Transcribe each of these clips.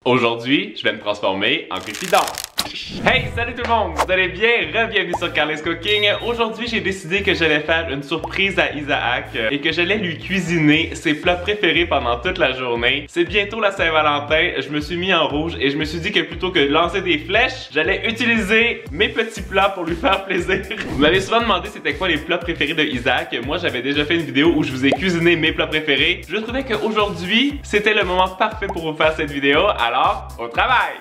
Aujourd'hui, je vais me transformer en cupidon. Hey, salut tout le monde, vous allez bien? Bienvenue sur Carly's Cooking. Aujourd'hui, j'ai décidé que j'allais faire une surprise à Isaac et que j'allais lui cuisiner ses plats préférés pendant toute la journée. C'est bientôt la Saint-Valentin, je me suis mis en rouge et je me suis dit que plutôt que de lancer des flèches, j'allais utiliser mes petits plats pour lui faire plaisir. Vous m'avez souvent demandé c'était quoi les plats préférés de Isaac. Moi, j'avais déjà fait une vidéo où je vous ai cuisiné mes plats préférés. Je trouvais qu'aujourd'hui, c'était le moment parfait pour vous faire cette vidéo, alors au travail!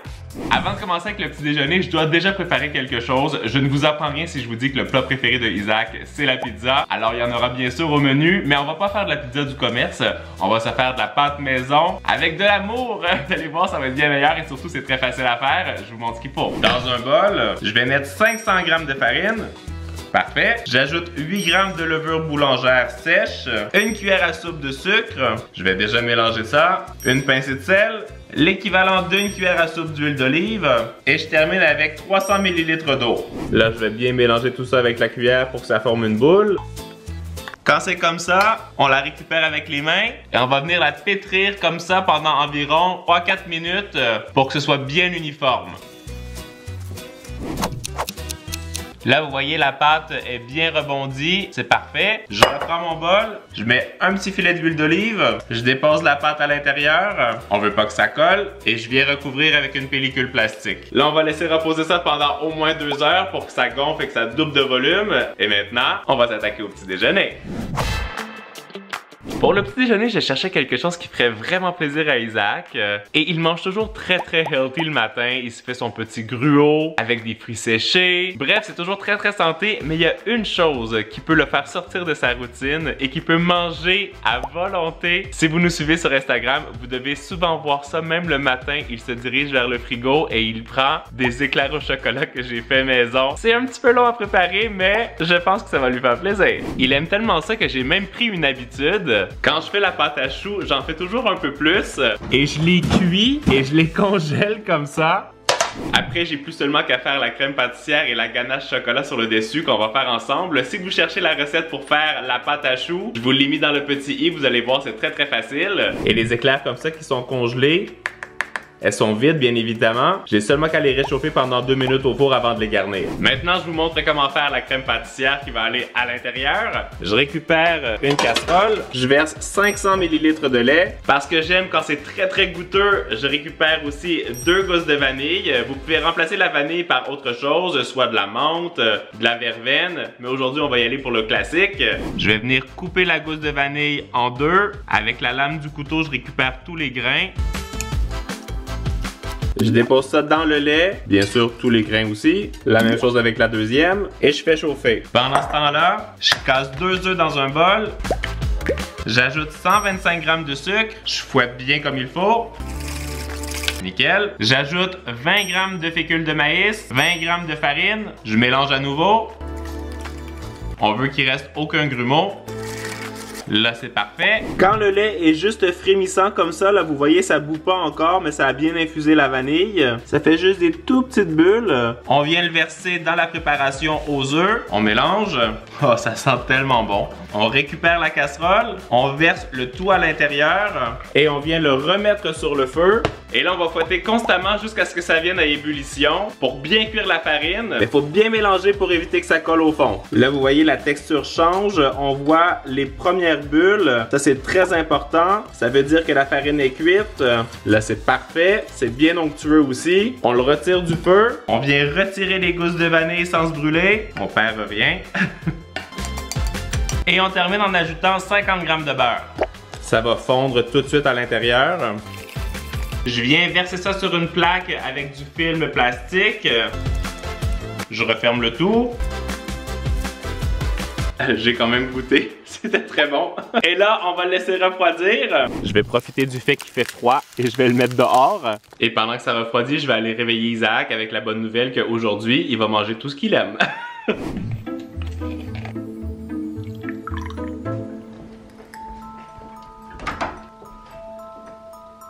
Avant de commencer avec le petit déjeuner, je dois déjà préparer quelque chose. Je ne vous apprends rien si je vous dis que le plat préféré de Isaac, c'est la pizza. Alors il y en aura bien sûr au menu, mais on va pas faire de la pizza du commerce. On va se faire de la pâte maison avec de l'amour. Vous allez voir, ça va être bien meilleur et surtout c'est très facile à faire. Je vous montre ce qu'il faut. Dans un bol, je vais mettre 500 g de farine. Parfait. J'ajoute 8 g de levure boulangère sèche, une cuillère à soupe de sucre. Je vais déjà mélanger ça. Une pincée de sel, l'équivalent d'une cuillère à soupe d'huile d'olive. Et je termine avec 300 ml d'eau. Là, je vais bien mélanger tout ça avec la cuillère pour que ça forme une boule. Quand c'est comme ça, on la récupère avec les mains et on va venir la pétrir comme ça pendant environ 3-4 minutes pour que ce soit bien uniforme. Là, vous voyez, la pâte est bien rebondie. C'est parfait. Je reprends mon bol. Je mets un petit filet d'huile d'olive. Je dépose la pâte à l'intérieur. On veut pas que ça colle. Et je viens recouvrir avec une pellicule plastique. Là, on va laisser reposer ça pendant au moins 2 heures pour que ça gonfle et que ça double de volume. Et maintenant, on va s'attaquer au petit déjeuner. Pour le petit déjeuner, je cherchais quelque chose qui ferait vraiment plaisir à Isaac. Et il mange toujours très healthy le matin. Il se fait son petit gruau avec des fruits séchés. Bref, c'est toujours très santé. Mais il y a une chose qui peut le faire sortir de sa routine et qui peut manger à volonté. Si vous nous suivez sur Instagram, vous devez souvent voir ça. Même le matin, il se dirige vers le frigo et il prend des éclairs au chocolat que j'ai fait maison. C'est un petit peu long à préparer, mais je pense que ça va lui faire plaisir. Il aime tellement ça que j'ai même pris une habitude. Quand je fais la pâte à choux, j'en fais toujours un peu plus et je les cuis et je les congèle comme ça. Après, j'ai plus seulement qu'à faire la crème pâtissière et la ganache chocolat sur le dessus qu'on va faire ensemble. Si vous cherchez la recette pour faire la pâte à choux, je vous l'ai mis dans le petit i, vous allez voir, c'est très facile. Et les éclairs comme ça qui sont congelés, elles sont vides, bien évidemment. J'ai seulement qu'à les réchauffer pendant 2 minutes au four avant de les garnir. Maintenant, je vous montre comment faire la crème pâtissière qui va aller à l'intérieur. Je récupère une casserole. Je verse 500 ml de lait. Parce que j'aime quand c'est très goûteux, je récupère aussi 2 gousses de vanille. Vous pouvez remplacer la vanille par autre chose, soit de la menthe, de la verveine. Mais aujourd'hui, on va y aller pour le classique. Je vais venir couper la gousse de vanille en 2. Avec la lame du couteau, je récupère tous les grains. Je dépose ça dans le lait, bien sûr tous les grains aussi. La même chose avec la deuxième. Et je fais chauffer. Pendant ce temps-là, je casse 2 œufs dans un bol. J'ajoute 125 g de sucre. Je fouette bien comme il faut. Nickel. J'ajoute 20 g de fécule de maïs, 20 g de farine. Je mélange à nouveau. On veut qu'il reste aucun grumeau. Là, c'est parfait. Quand le lait est juste frémissant comme ça, là, vous voyez, ça bout pas encore, mais ça a bien infusé la vanille. Ça fait juste des tout petites bulles. On vient le verser dans la préparation aux œufs. On mélange. Oh, ça sent tellement bon. On récupère la casserole. On verse le tout à l'intérieur. Et on vient le remettre sur le feu. Et là, on va fouetter constamment jusqu'à ce que ça vienne à ébullition pour bien cuire la farine. Il faut bien mélanger pour éviter que ça colle au fond. Là, vous voyez, la texture change. On voit les premières bulles. Ça, c'est très important. Ça veut dire que la farine est cuite. Là, c'est parfait. C'est bien onctueux aussi. On le retire du feu. On vient retirer les gousses de vanille sans se brûler. On perd rien. Et on termine en ajoutant 50 g de beurre. Ça va fondre tout de suite à l'intérieur. Je viens verser ça sur une plaque avec du film plastique. Je referme le tout. J'ai quand même goûté, c'était très bon. Et là, on va le laisser refroidir. Je vais profiter du fait qu'il fait froid et je vais le mettre dehors. Et pendant que ça refroidit, je vais aller réveiller Isaac avec la bonne nouvelle qu'aujourd'hui, il va manger tout ce qu'il aime.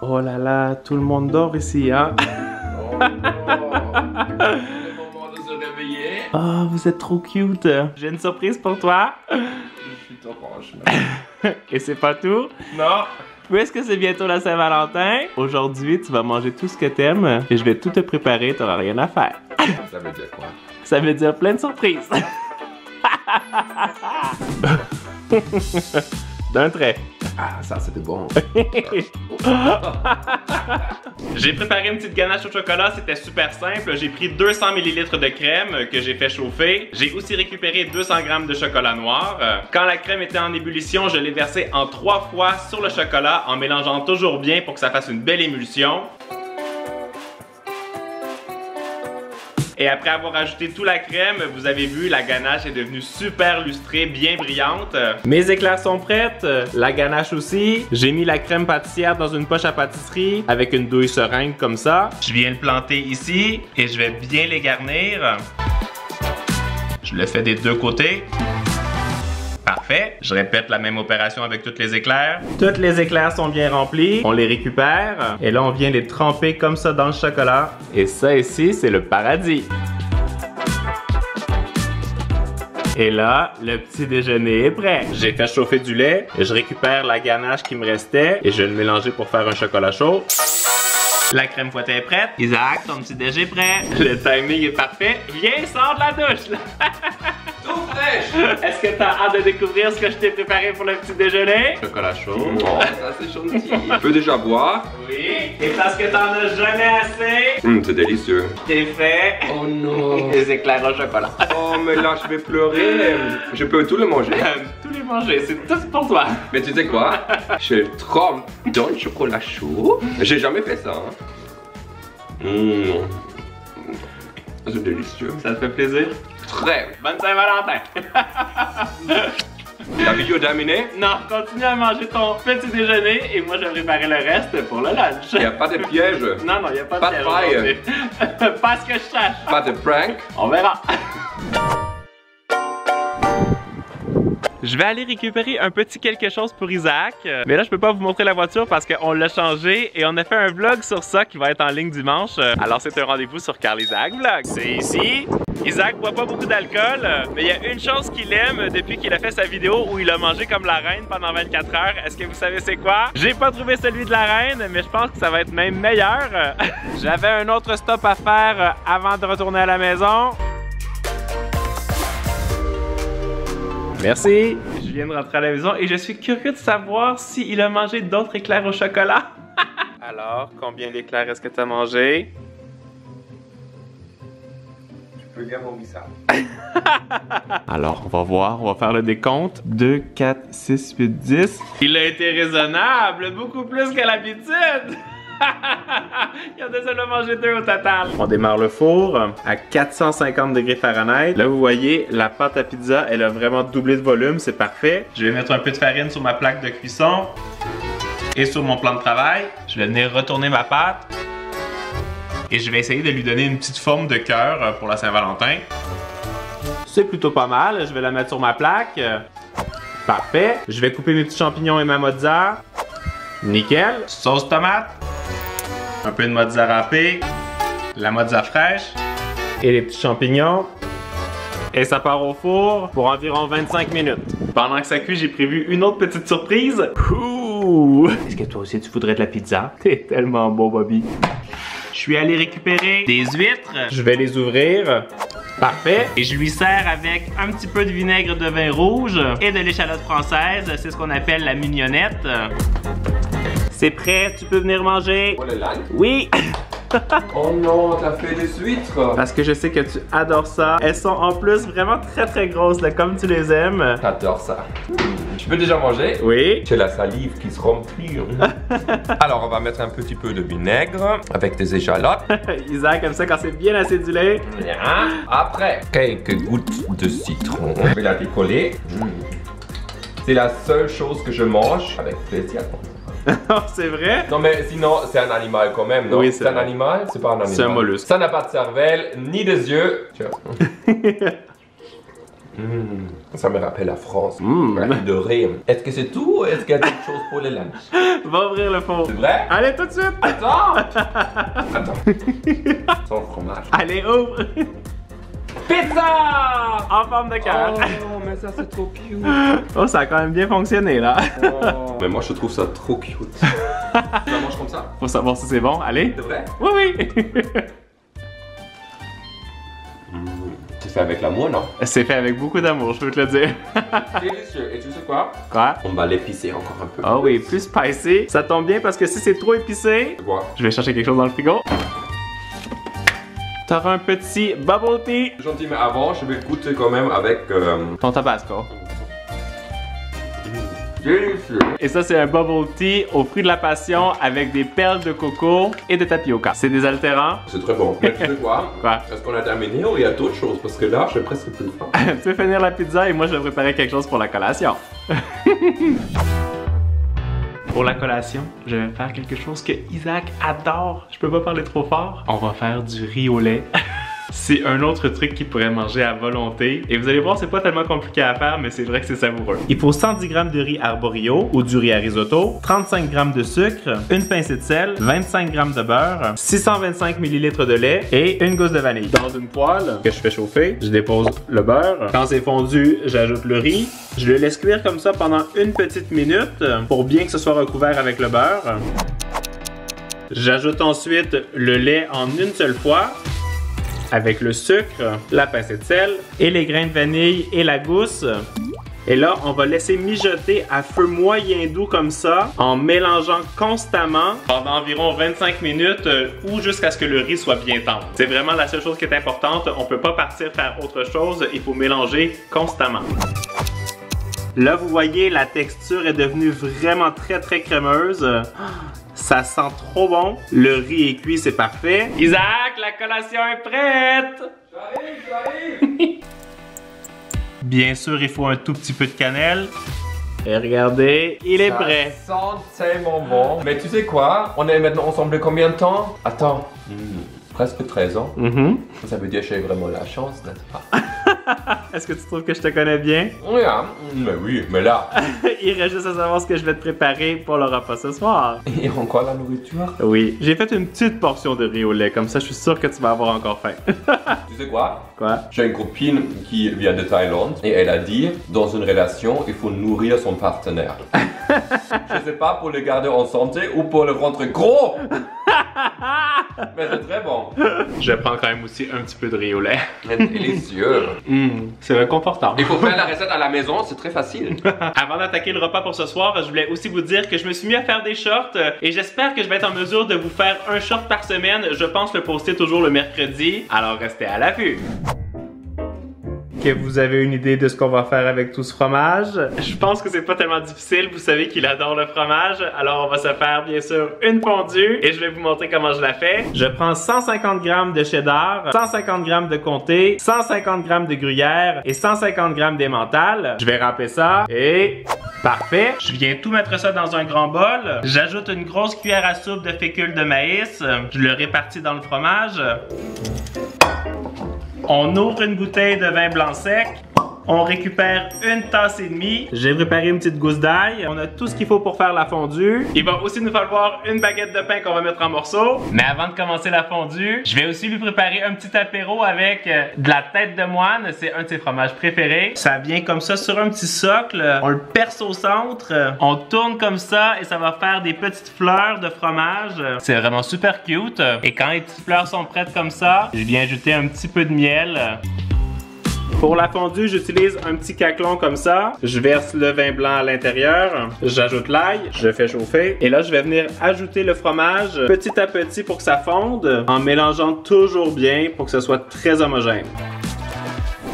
Oh là là, tout le monde dort ici, hein? Oh, c'est le moment de se réveiller. Oh, vous êtes trop cute. J'ai une surprise pour toi. Je suis orange. Et c'est pas tout? Non. Puisque c'est bientôt la Saint-Valentin, aujourd'hui, tu vas manger tout ce que t'aimes et je vais tout te préparer, t'auras rien à faire. Ça veut dire quoi? Ça veut dire plein de surprises. D'un trait. Ah, ça c'était bon. J'ai préparé une petite ganache au chocolat, c'était super simple. J'ai pris 200 ml de crème que j'ai fait chauffer. J'ai aussi récupéré 200 g de chocolat noir. Quand la crème était en ébullition, je l'ai versée en 3 fois sur le chocolat en mélangeant toujours bien pour que ça fasse une belle émulsion. Et après avoir ajouté toute la crème, vous avez vu, la ganache est devenue super lustrée, bien brillante. Mes éclairs sont prêtes, la ganache aussi. J'ai mis la crème pâtissière dans une poche à pâtisserie avec une douille seringue comme ça. Je viens le planter ici et je vais bien les garnir. Je le fais des deux côtés. Parfait. Je répète la même opération avec toutes les éclairs. Toutes les éclairs sont bien remplis. On les récupère. Et là, on vient les tremper comme ça dans le chocolat. Et ça ici, c'est le paradis. Et là, le petit déjeuner est prêt. J'ai fait chauffer du lait. Et je récupère la ganache qui me restait. Et je vais le mélanger pour faire un chocolat chaud. La crème fouettée est prête. Isaac, ton petit déj est prêt. Le timing est parfait. Viens, sors de la douche. Tout fraîche! Est-ce que t'as hâte de découvrir ce que je t'ai préparé pour le petit déjeuner? Chocolat chaud. Oh, ça c'est gentil. Tu peux déjà boire? Oui. Et parce que t'en as jamais assez, C'est délicieux. t'es fait Oh non. des éclairs au chocolat. Oh, mais là je vais pleurer. Je peux tout le manger. Tous les manger, c'est tout pour toi. Mais tu sais quoi? Je trempe dans le chocolat chaud. J'ai jamais fait ça. C'est délicieux. Ça te fait plaisir? Très. Bonne Saint-Valentin. La vidéo terminée? Non, continue à manger ton petit déjeuner et moi je vais préparer le reste pour le lunch. Il n'y a pas de piège. Non, il n'y a pas Pas de de piège paille. aujourd'hui. Pas ce que je sache. Pas de prank. On verra. Je vais aller récupérer un petit quelque chose pour Isaac. Mais là, je peux pas vous montrer la voiture parce qu'on l'a changé et on a fait un vlog sur ça qui va être en ligne dimanche. Alors, c'est un rendez-vous sur Carl Isaac Vlog. C'est ici. Isaac boit pas beaucoup d'alcool, mais il y a une chose qu'il aime depuis qu'il a fait sa vidéo où il a mangé comme la reine pendant 24 heures. Est-ce que vous savez c'est quoi? J'ai pas trouvé celui de la reine, mais je pense que ça va être même meilleur. J'avais un autre stop à faire avant de retourner à la maison. Merci. Je viens de rentrer à la maison et je suis curieux de savoir s'il a mangé d'autres éclairs au chocolat. Alors, combien d'éclairs est-ce que tu as mangé? Tu peux bien vomir ça. Alors, on va voir, on va faire le décompte. 2, 4, 6, 8, 10. Il a été raisonnable, beaucoup plus qu'à l'habitude. Il a déjà mangé 2 au total. On démarre le four à 450 degrés Fahrenheit. Là, vous voyez, la pâte à pizza, elle a vraiment doublé de volume, c'est parfait. Je vais mettre un peu de farine sur ma plaque de cuisson et sur mon plan de travail. Je vais venir retourner ma pâte et je vais essayer de lui donner une petite forme de cœur pour la Saint-Valentin. C'est plutôt pas mal. Je vais la mettre sur ma plaque. Parfait. Je vais couper mes petits champignons et ma mozza. Nickel. Sauce tomate. Un peu de mozza râpée, la mozza fraîche et les petits champignons. Et ça part au four pour environ 25 minutes. Pendant que ça cuit, j'ai prévu une autre petite surprise. Ouh! Est-ce que toi aussi tu voudrais de la pizza? T'es tellement beau, Bobby. Je suis allé récupérer des huîtres. Je vais les ouvrir. Parfait. Et je lui sers avec un petit peu de vinaigre de vin rouge et de l'échalote française. C'est ce qu'on appelle la mignonnette. C'est prêt, tu peux venir manger. Pour le lunch? Oui! Oh non, t'as fait des huîtres. Parce que je sais que tu adores ça. Elles sont en plus vraiment très grosses, là, comme tu les aimes. J'adore ça. Tu peux déjà manger? Oui. J'ai la salive qui se remplit. Alors, on va mettre un petit peu de vinaigre avec des échalotes. Isaac aime ça quand c'est bien acidulé. Bien. Après, quelques gouttes de citron. Je vais la décoller. C'est la seule chose que je mange avec plaisir. Oh, c'est vrai? Non mais sinon c'est un animal quand même, non? Oui, c'est un animal, c'est pas un animal. C'est un mollusque. Ça n'a pas de cervelle, ni des yeux. Tiens. Ça me rappelle la France. De rire. Est-ce que c'est tout ou est-ce qu'il y a d'autres choses pour les lunch? Va ouvrir le four. C'est vrai? Allez, tout de suite. Attends! Attends. Sans fromage. Allez, ouvre. Pizza! En forme de cœur. Oh, mais ça c'est trop cute. Oh, ça a quand même bien fonctionné là. Oh. Mais moi je trouve ça trop cute. Tu la manges comme ça? Faut savoir si c'est bon. Allez. C'est vrai? Oui, oui. C'est fait avec l'amour, non? C'est fait avec beaucoup d'amour, je peux te le dire. Délicieux. Et tu sais quoi? Quoi? On va l'épicer encore un peu. Ah oui, plus spicy. Ça tombe bien parce que si c'est trop épicé, Quoi? je vais chercher quelque chose dans le frigo. T'auras un petit bubble tea. Gentil, mais avant, je vais goûter quand même avec... Ton tabasco. Délicieux. Et ça, c'est un bubble tea aux fruits de la passion avec des perles de coco et de tapioca. C'est des altérants. C'est très bon. Mais tu sais quoi? Quoi? Est-ce qu'on a terminé ou il y a d'autres choses? Parce que là, j'ai presque plus faim. Tu peux finir la pizza et moi, je vais préparer quelque chose pour la collation. Pour la collation, je vais faire quelque chose que Isaac adore. Je peux pas parler trop fort. On va faire du riz au lait. C'est un autre truc qu'il pourrait manger à volonté. Et vous allez voir, c'est pas tellement compliqué à faire, mais c'est vrai que c'est savoureux. Il faut 110 g de riz arborio ou du riz à risotto, 35 g de sucre, une pincée de sel, 25 g de beurre, 625 ml de lait et une gousse de vanille. Dans une poêle que je fais chauffer, je dépose le beurre. Quand c'est fondu, j'ajoute le riz. Je le laisse cuire comme ça pendant une petite minute pour bien que ce soit recouvert avec le beurre. J'ajoute ensuite le lait en une seule fois, avec le sucre, la pincée de sel et les grains de vanille et la gousse. Et là, on va laisser mijoter à feu moyen doux comme ça, en mélangeant constamment pendant environ 25 minutes ou jusqu'à ce que le riz soit bien tendre. C'est vraiment la seule chose qui est importante. On peut pas partir faire autre chose, il faut mélanger constamment. Là, vous voyez, la texture est devenue vraiment très crémeuse. Ça sent trop bon. Le riz est cuit, c'est parfait. Isaac, la collation est prête! J'arrive! Bien sûr, il faut un tout petit peu de cannelle. Et regardez, il est prêt. Ça sent tellement bon. Mais tu sais quoi? On est maintenant ensemble combien de temps? Attends. Presque 13 ans. Ça veut dire que j'ai vraiment la chance, n'est-ce pas? Est-ce que tu trouves que je te connais bien? Oui, mais oui, mais là. Il reste juste à savoir ce que je vais te préparer pour le repas ce soir. Et encore la nourriture? Oui, j'ai fait une petite portion de riz au lait, comme ça je suis sûr que tu vas avoir encore faim. Tu sais quoi? Quoi? J'ai une copine qui vient de Thaïlande et elle a dit, dans une relation, il faut nourrir son partenaire. Je sais pas pour le garder en santé ou pour le rendre gros. Mais c'est très bon. Je prends quand même aussi un petit peu de riz au lait. C'est délicieux. C'est réconfortant. Il faut faire la recette à la maison, c'est très facile. Avant d'attaquer le repas pour ce soir, je voulais aussi vous dire que je me suis mis à faire des shorts et j'espère que je vais être en mesure de vous faire un short par semaine. Je pense le poster toujours le mercredi, alors restez à l'affût. Que vous avez une idée de ce qu'on va faire avec tout ce fromage? Je pense que c'est pas tellement difficile, vous savez qu'il adore le fromage, alors on va se faire bien sûr une fondue et je vais vous montrer comment je la fais. Je prends 150 g de cheddar, 150 g de comté, 150 g de gruyère et 150 g d'emmental. Je vais râper ça et... Parfait! Je viens tout mettre ça dans un grand bol. J'ajoute une grosse cuillère à soupe de fécule de maïs. Je le répartis dans le fromage. On ouvre une bouteille de vin blanc sec. On récupère une tasse et demie. J'ai préparé une petite gousse d'ail. On a tout ce qu'il faut pour faire la fondue. Il va aussi nous falloir une baguette de pain qu'on va mettre en morceaux. Mais avant de commencer la fondue, je vais aussi lui préparer un petit apéro avec de la tête de moine. C'est un de ses fromages préférés. Ça vient comme ça sur un petit socle. On le perce au centre. On tourne comme ça et ça va faire des petites fleurs de fromage. C'est vraiment super cute. Et quand les petites fleurs sont prêtes comme ça, je viens ajouter un petit peu de miel. Pour la fondue, j'utilise un petit caclon comme ça. Je verse le vin blanc à l'intérieur. J'ajoute l'ail. Je fais chauffer. Et là, je vais venir ajouter le fromage petit à petit pour que ça fonde, en mélangeant toujours bien pour que ce soit très homogène.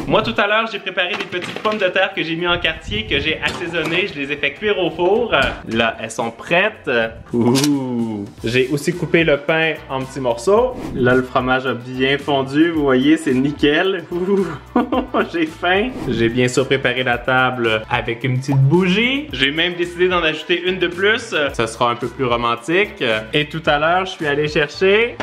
Moi, tout à l'heure, j'ai préparé des petites pommes de terre que j'ai mis en quartier, que j'ai assaisonnées. Je les ai fait cuire au four. Là, elles sont prêtes. Ouh! J'ai aussi coupé le pain en petits morceaux. Là, le fromage a bien fondu. Vous voyez, c'est nickel. Ouh! J'ai faim. J'ai bien sûr préparé la table avec une petite bougie. J'ai même décidé d'en ajouter une de plus. Ça sera un peu plus romantique. Et tout à l'heure, je suis allé chercher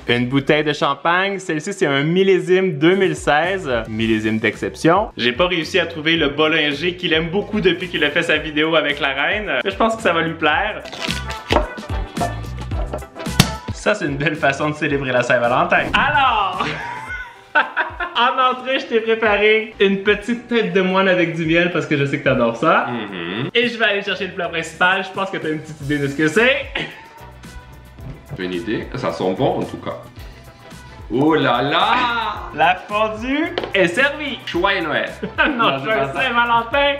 une bouteille de champagne. Celle-ci, c'est un millésime 2016. Millésime d'exception. J'ai pas réussi à trouver le Bollinger qu'il aime beaucoup depuis qu'il a fait sa vidéo avec la reine. Mais je pense que ça va lui plaire. Ça, c'est une belle façon de célébrer la Saint-Valentin. Alors... En entrée, je t'ai préparé une petite tête de moine avec du miel parce que je sais que t'adores ça. Et je vais aller chercher le plat principal. Je pense que t'as une petite idée de ce que c'est. J'ai une idée, ça sent bon en tout cas. Oh là là! La fondue est servie. Joyeux Noël! Non, je veux Saint-Valentin.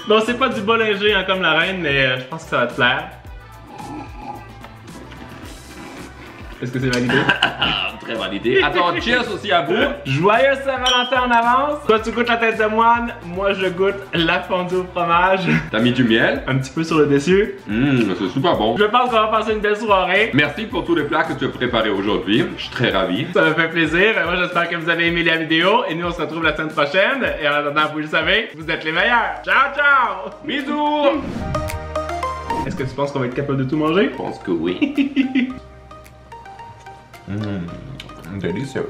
Bon, c'est pas du bollinger hein, comme la reine, mais je pense que ça va te plaire. Est-ce que c'est validé? Très bonne idée. Attends, cheers aussi à vous. Joyeux Saint-Valentin en avance. Toi, tu goûtes la tête de moine. Moi, je goûte la fondue au fromage. T'as mis du miel? Un petit peu sur le dessus. C'est super bon. Je pense qu'on va passer une belle soirée. Merci pour tous les plats que tu as préparés aujourd'hui. Je suis très ravi. Ça me fait plaisir. Moi, j'espère que vous avez aimé la vidéo. Et nous, on se retrouve la semaine prochaine. Et en attendant, vous le savez, vous êtes les meilleurs. Ciao, ciao! Bisous! Est-ce que tu penses qu'on va être capable de tout manger? Je pense que oui. Délicieux.